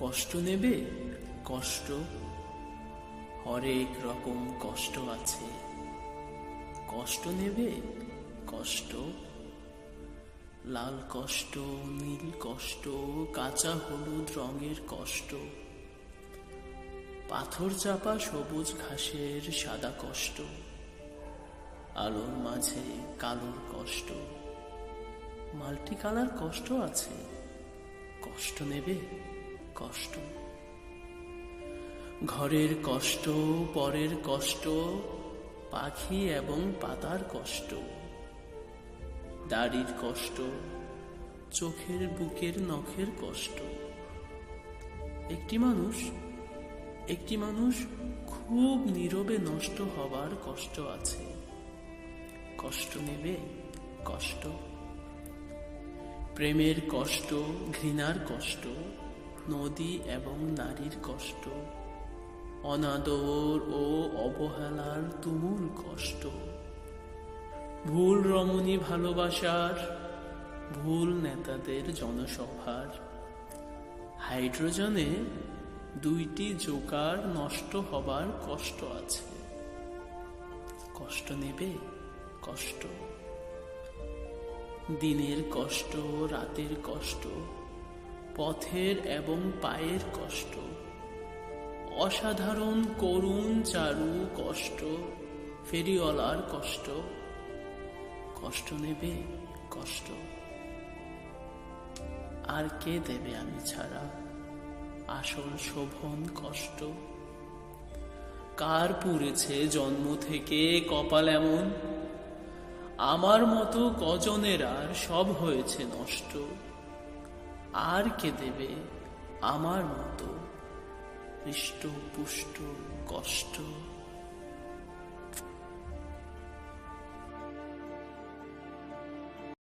কষ্ট নেবে? কষ্ট হরেক রকম কষ্ট আছে। কষ্ট নেবে? কষ্ট লাল কষ্ট, নীল কষ্ট, কাঁচা হলুদ রঙের কষ্ট, পাথর চাপা সবুজ ঘাসের সাদা কষ্ট, আলোর মাঝে কালোর কষ্ট, মাল্টি কালার কষ্ট আছে। কষ্ট নেবে? কষ্ট ঘরের কষ্ট, পরের কষ্ট, পাখি এবং পাতার কষ্ট, দাড়ির কষ্ট, চোখের বুকের নখের কষ্ট। একটি মানুষ খুব নীরবে নষ্ট হবার কষ্ট আছে। কষ্ট নেবে? কষ্ট প্রেমের কষ্ট, ঘৃণার কষ্ট, নদী এবং নারীর কষ্ট, অনাদর ও অবহেলার তুমুল কষ্ট, ভুল রমণী ভালোবাসার, ভুল নেতাদের জনসভার, হাইড্রোজেনে 2টি জোকার নষ্ট হবার কষ্ট আছে। কষ্ট নেবে? কষ্ট দিনের কষ্ট, রাতের কষ্ট, পথের এবং পায়ের কষ্ট, অসাধারণ করুণ চারু কষ্ট, ফেরিওয়ালার কষ্ট। কষ্ট নেবে? কষ্ট আর কে দেবে আমি ছাড়া আসল শোভন কষ্ট? কার পুড়েছে জন্ম থেকে কপাল এমন? আমার মতো কজনের আর সব হয়েছে নষ্ট। আর কে দেবে আমার মতো হৃষ্ট পুষ্ট কষ্ট?